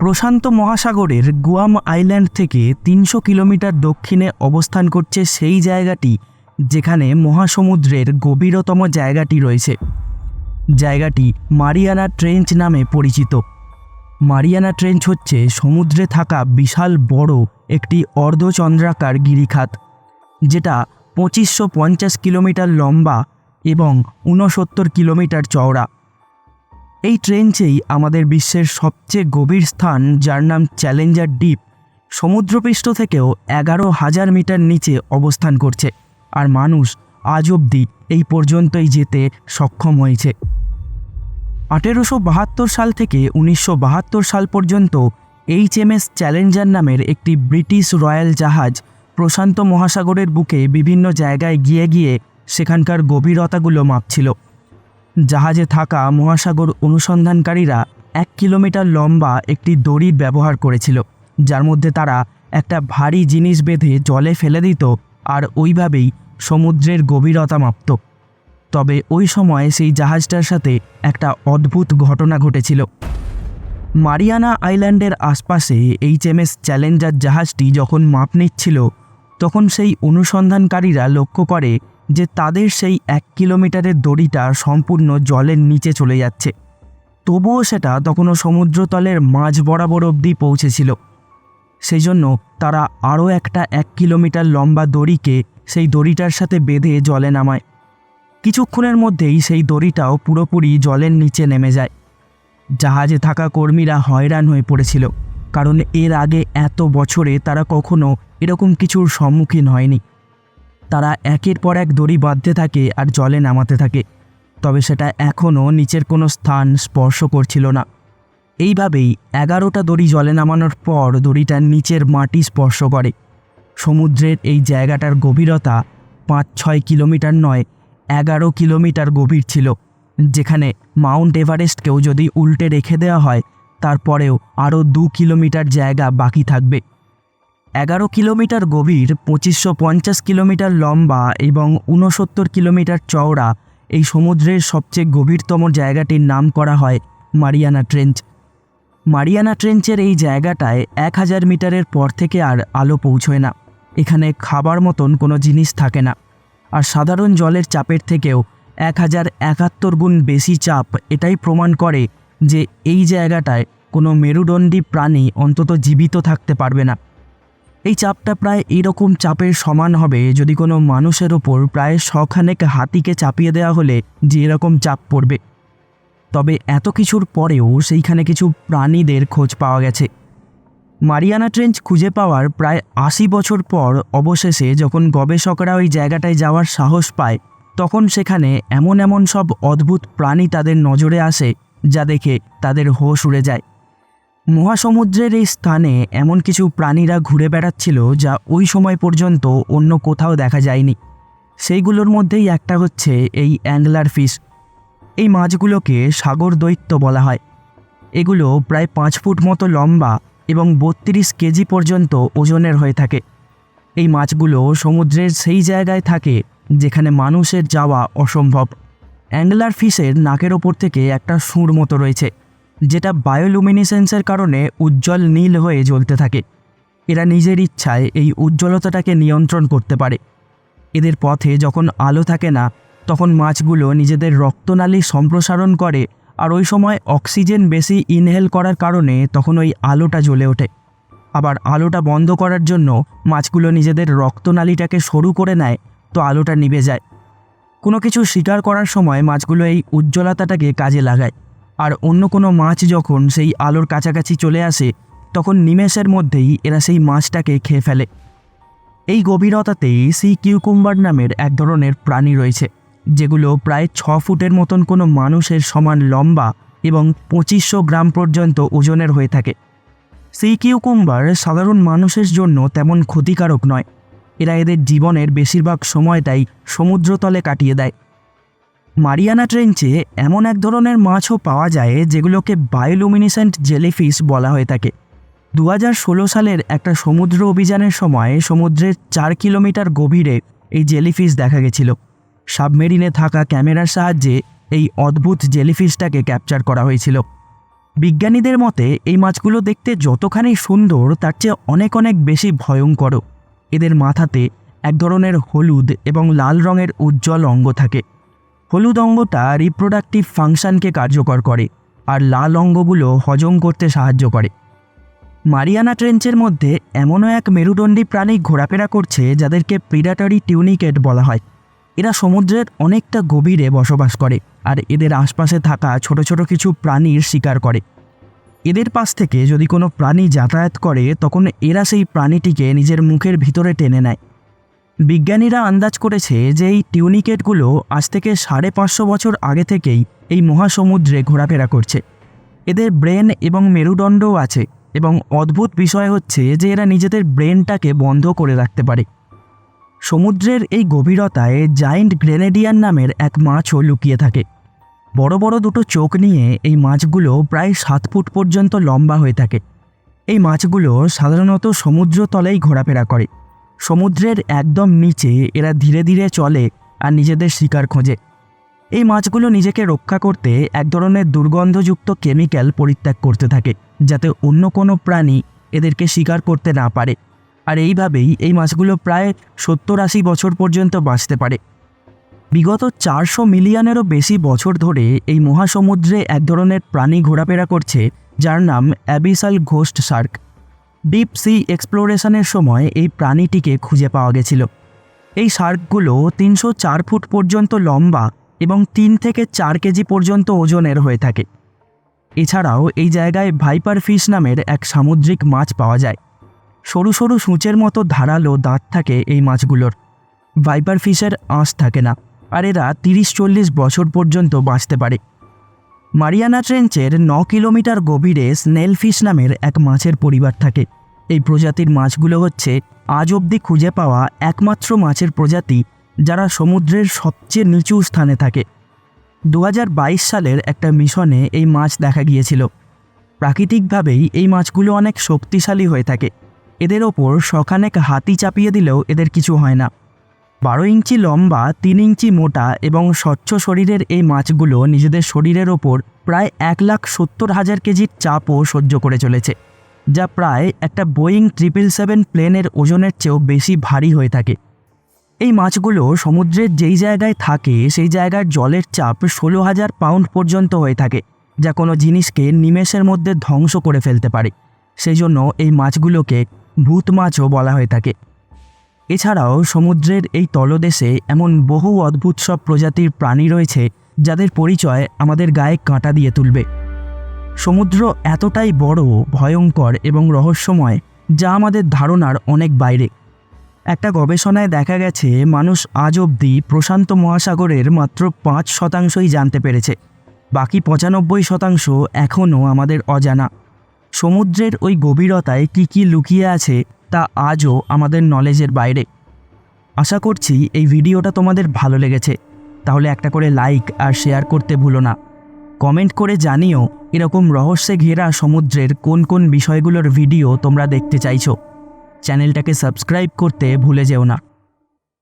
প্রশান্ত মহাসাগরের Guam island থেকে ৩০০ kilometre দক্ষিণে অবস্থান করছে সেই জায়গাটি যেখানে মহাসমুদ্রের গভীরতম জায়গাটি রয়েছে। জায়গাটি মারিয়ানা ট্রেঞ্চ নামে পরিচিত। মারিয়ানা ট্রেঞ্চ হচ্ছে সমুদ্রে থাকা বিশাল বড় একটি অর্ধচন্দ্রাকার গিরিখাত, যেটা ২৫৫০ কিলোমিটার লম্বা এবং ৬৯ কিলোমিটার চওড়া। এই ট্রেঞ্চেই আমাদের বিশ্বের সবচেয়ে গভীর স্থান, যার নাম চ্যালেঞ্জার ডিপ, সমুদ্রপৃষ্ঠ থেকেও ১১,০০০ মিটার নিচে অবস্থান করছে। আর মানুষ আজ অবধি এই পর্যন্তই যেতে সক্ষম হয়েছে। ১৮৭২ সাল থেকে ১৯৭২ সাল পর্যন্ত HMS চ্যালেঞ্জার নামের একটি ব্রিটিশ রয়্যাল জাহাজ প্রশান্ত মহাসাগরের বুকে বিভিন্ন জায়গায় গিয়ে গিয়ে সেখানকার গভীরতাগুলো মাপছিল। জাহাজে থাকা মহাসাগর অনুসন্ধানকারীরা ১ কিলোমিটার লম্বা একটি দড়ির ব্যবহার করেছিল, যার মধ্যে তারা একটা ভারী জিনিস বেঁধে জলে ফেলে দিত আর ওইভাবেই সমুদ্রের গভীরতা মাপত। তবে ওই সময় সেই জাহাজটার সাথে একটা অদ্ভুত ঘটনা ঘটেছিল। মারিয়ানা আইল্যান্ডের আশপাশে HMS চ্যালেঞ্জার জাহাজটি যখন মাপ নিচ্ছিল, তখন সেই অনুসন্ধানকারীরা লক্ষ্য করে যে তাদের সেই ১ কিলোমিটারের দড়িটা সম্পূর্ণ জলের নিচে চলে যাচ্ছে। তবুও সেটা তখনও সমুদ্রতলের মাঝ বরাবর অবধি পৌঁছেছিল। সেই জন্য তারা আরও একটা ১ কিলোমিটার লম্বা দড়িকে সেই দড়িটার সাথে বেঁধে জলে নামায়। কিছুক্ষণের মধ্যেই সেই দড়িটাও পুরোপুরি জলের নিচে নেমে যায়। জাহাজে থাকা কর্মীরা হয়রান হয়ে পড়েছিল, কারণ এর আগে এত বছরে তারা কখনো এরকম কিছুর সম্মুখীন হয়নি। তারা একের পর এক দড়ি বাঁধতে থাকে আর জলে নামাতে থাকে, তবে সেটা এখনও নিচের কোনো স্থান স্পর্শ করছিল না। এইভাবেই ১১টা দড়ি জলে নামানোর পর দড়িটার নিচের মাটি স্পর্শ করে। সমুদ্রের এই জায়গাটার গভীরতা ৫-৬ কিলোমিটার নয়, ১১ কিলোমিটার গভীর ছিল, যেখানে মাউন্ট এভারেস্টকেও যদি উল্টে রেখে দেওয়া হয় তারপরেও আরও ২ কিলোমিটার জায়গা বাকি থাকবে। ১১ কিলোমিটার গভীর, ২৫৫০ কিলোমিটার লম্বা এবং ৬৯ কিলোমিটার চওড়া এই সমুদ্রের সবচেয়ে গভীরতম জায়গাটির নাম করা হয় মারিয়ানা ট্রেঞ্চ। মারিয়ানা ট্রেঞ্চের এই জায়গাটায় ১০০০ মিটারের পর থেকে আর আলো পৌঁছয় না। এখানে খাবার মতন কোনো জিনিস থাকে না, আর সাধারণ জলের চাপের থেকেও ১০৭১ গুণ বেশি চাপ এটাই প্রমাণ করে যে এই জায়গাটায় কোনো মেরুদণ্ডী প্রাণী অন্তত জীবিত থাকতে পারবে না। এই চাপটা প্রায় এইরকম চাপের সমান হবে যদি কোনো মানুষের ওপর প্রায় ১০০ খানেক হাতিকে চাপিয়ে দেওয়া হলে যে এরকম চাপ পড়বে। তবে এত কিছুর পরেও সেইখানে কিছু প্রাণীদের খোঁজ পাওয়া গেছে। মারিয়ানা ট্রেঞ্চ খুঁজে পাওয়ার প্রায় ৮০ বছর পর অবশেষে যখন গবেষকরা ওই জায়গাটায় যাওয়ার সাহস পায়, তখন সেখানে এমন এমন সব অদ্ভুত প্রাণী তাদের নজরে আসে যা দেখে তাদের হোশ উড়ে যায়। মহাসমুদ্রের এই স্থানে এমন কিছু প্রাণীরা ঘুরে বেড়াচ্ছিল যা ওই সময় পর্যন্ত অন্য কোথাও দেখা যায়নি। সেইগুলোর মধ্যেই একটা হচ্ছে এই অ্যাংলার ফিশ। এই মাছগুলোকে সাগর দৈত্য বলা হয়। এগুলো প্রায় ৫ ফুট মতো লম্বা এবং ৩২ কেজি পর্যন্ত ওজনের হয়ে থাকে। এই মাছগুলো সমুদ্রের সেই জায়গায় থাকে যেখানে মানুষের যাওয়া অসম্ভব। অ্যাংলার ফিশের নাকের ওপর থেকে একটা সুঁড় মতো রয়েছে, যেটা বায়োলুমিনেসেন্সের কারণে উজ্জ্বল নীল হয়ে জ্বলতে থাকে। এরা নিজের ইচ্ছায় এই উজ্জ্বলতাটাকে নিয়ন্ত্রণ করতে পারে। এদের পথে যখন আলো থাকে না, তখন মাছগুলো নিজেদের রক্তনালী সম্প্রসারণ করে, আর ওই সময় অক্সিজেন বেশি ইনহেল করার কারণে তখন ওই আলোটা জ্বলে ওঠে। আবার আলোটা বন্ধ করার জন্য মাছগুলো নিজেদের রক্তনালীটাকে সরু করে নেয়, তো আলোটা নিভে যায়। কোনো কিছু শিকার করার সময় মাছগুলো এই উজ্জ্বলতাটাকে কাজে লাগায়, আর অন্য কোনো মাছ যখন সেই আলোর কাছাকাছি চলে আসে তখন নিমেষের মধ্যেই এরা সেই মাছটাকে খেয়ে ফেলে। এই গভীরতাতেই সি কিউকুম্বার নামের এক ধরনের প্রাণী রয়েছে, যেগুলো প্রায় ৬ ফুটের মতন কোনো মানুষের সমান লম্বা এবং ২৫০০ গ্রাম পর্যন্ত ওজনের হয়ে থাকে। সি কিউকুম্বার সাধারণ মানুষের জন্য তেমন ক্ষতিকারক নয়। এরা এদের জীবনের বেশিরভাগ সময়টাই সমুদ্রতলে কাটিয়ে দেয়। মারিয়ানা ট্রেঞ্চে এমন এক ধরনের মাছও পাওয়া যায় যেগুলোকে বায়োলুমিনেসেন্ট জেলিফিশ বলা হয়ে থাকে। ২০১৬ সালের একটা সমুদ্র অভিযানের সময় সমুদ্রের ৪ কিলোমিটার গভীরে এই জেলিফিশ দেখা গেছিল। সাবমেরিনে থাকা ক্যামেরার সাহায্যে এই অদ্ভুত জেলিফিশটাকে ক্যাপচার করা হয়েছিল। বিজ্ঞানীদের মতে এই মাছগুলো দেখতে যতখানি সুন্দর তার চেয়ে অনেক অনেক বেশি ভয়ঙ্কর। এদের মাথাতে এক ধরনের হলুদ এবং লাল রঙের উজ্জ্বল অঙ্গ থাকে। হলুদ অঙ্গটা রিপ্রোডাক্টিভ ফাংশনকে কার্যকর করে, আর লাল অঙ্গগুলো হজম করতে সাহায্য করে। মারিয়ানা ট্রেঞ্চের মধ্যে এমনও এক মেরুদণ্ডী প্রাণী ঘোরাফেরা করছে যাদেরকে প্রিডেটরি টিউনিকেট বলা হয়। এরা সমুদ্রের অনেকটা গভীরে বসবাস করে আর এদের আশপাশে থাকা ছোট ছোট কিছু প্রাণীর শিকার করে। এদের পাশ থেকে যদি কোনো প্রাণী যাতায়াত করে তখন এরা সেই প্রাণীটিকে নিজের মুখের ভিতরে টেনে নেয়। বিজ্ঞানীরা আন্দাজ করেছে যে এই টিউনিকেটগুলো আজ থেকে 550 বছর আগে থেকেই এই মহাসমুদ্রে ঘোরাফেরা করছে। এদের ব্রেন এবং মেরুদণ্ডও আছে, এবং অদ্ভুত বিষয় হচ্ছে যে এরা নিজেদের ব্রেনটাকে বন্ধ করে রাখতে পারে। সমুদ্রের এই গভীরতায় জায়েন্ট গ্রেনেডিয়ান নামের এক মাছও লুকিয়ে থাকে। বড় বড় দুটো চোখ নিয়ে এই মাছগুলো প্রায় 7 ফুট পর্যন্ত লম্বা হয়ে থাকে। এই মাছগুলো সাধারণত সমুদ্রতলেই ঘোরাফেরা করে। সমুদ্রের একদম নিচে এরা ধীরে ধীরে চলে আর নিজেদের শিকার খোঁজে। এই মাছগুলো নিজেকে রক্ষা করতে এক ধরনের দুর্গন্ধযুক্ত কেমিক্যাল পরিত্যাগ করতে থাকে, যাতে অন্য কোনো প্রাণী এদেরকে শিকার করতে না পারে। আর এইভাবেই এই মাছগুলো প্রায় 70-80 বছর পর্যন্ত বাঁচতে পারে। বিগত 400 মিলিয়নেরও বেশি বছর ধরে এই মহাসমুদ্রে এক ধরনের প্রাণী ঘোরাফেরা করছে যার নাম abyssal ghost Shark. Deep sea এক্সপ্লোরেশনের সময় এই প্রাণীটিকে খুঁজে পাওয়া গেছিল। এই শার্কগুলো 304 ফুট পর্যন্ত লম্বা এবং 3 থেকে 4 কেজি পর্যন্ত ওজনের হয়ে থাকে। এছাড়াও এই জায়গায় ভাইপার ফিশ নামের এক সামুদ্রিক মাছ পাওয়া যায়। সরু সরু সূঁচের মতো ধারালো দাঁত থাকে এই মাছগুলোর। ভাইপার ফিশের আঁশ থাকে না, আর এরা 30-40 বছর পর্যন্ত বাঁচতে পারে। মারিয়ানা ট্রেঞ্চের 9 কিলোমিটার গভীরে স্নেল ফিশ নামের এক মাছের পরিবার থাকে। এই প্রজাতির মাছগুলো হচ্ছে আজ অবধি খুঁজে পাওয়া একমাত্র মাছের প্রজাতি যারা সমুদ্রের সবচেয়ে নিচু স্থানে থাকে। 2022 সালের একটা মিশনে এই মাছ দেখা গিয়েছিল। প্রাকৃতিকভাবেই এই মাছগুলো অনেক শক্তিশালী হয়ে থাকে। এদের ওপর শখানেক হাতি চাপিয়ে দিলেও এদের কিছু হয় না। 12 ইঞ্চি লম্বা, 3 ইঞ্চি মোটা এবং স্বচ্ছ শরীরের এই মাছগুলো নিজেদের শরীরের ওপর প্রায় 1,70,000 কেজির চাপও সহ্য করে চলেছে, যা প্রায় একটা বোয়িং 777 প্লেনের ওজনের চেয়েও বেশি ভারী হয়ে থাকে। এই মাছগুলো সমুদ্রের যেই জায়গায় থাকে সেই জায়গার জলের চাপ 16,000 পাউন্ড পর্যন্ত হয়ে থাকে, যা কোনো জিনিসকে নিমেষের মধ্যে ধ্বংস করে ফেলতে পারে। সেই জন্য এই মাছগুলোকে ভূত মাছও বলা হয়ে থাকে। এছাড়াও সমুদ্রের এই তলদেশে এমন বহু অদ্ভুত সব প্রজাতির প্রাণী রয়েছে যাদের পরিচয় আমাদের গায়ে কাঁটা দিয়ে তুলবে। সমুদ্র এতটাই বড়, ভয়ঙ্কর এবং রহস্যময় যা আমাদের ধারণার অনেক বাইরে। একটা গবেষণায় দেখা গেছে মানুষ আজ অবধি প্রশান্ত মহাসাগরের মাত্র 5%ই জানতে পেরেছে। বাকি 95% এখনও আমাদের অজানা। সমুদ্রের ওই গভীরতায় কী লুকিয়ে আছে তা আজও আমাদের নলেজের বাইরে। আশা করছি এই ভিডিওটা তোমাদের ভালো লেগেছে। তাহলে একটা করে লাইক আর শেয়ার করতে ভুলো না। কমেন্ট করে জানিও এরকম রহস্যে ঘেরা সমুদ্রের কোন কোন বিষয়গুলোর ভিডিও তোমরা দেখতে চাইছো। চ্যানেলটাকে সাবস্ক্রাইব করতে ভুলে যেও না।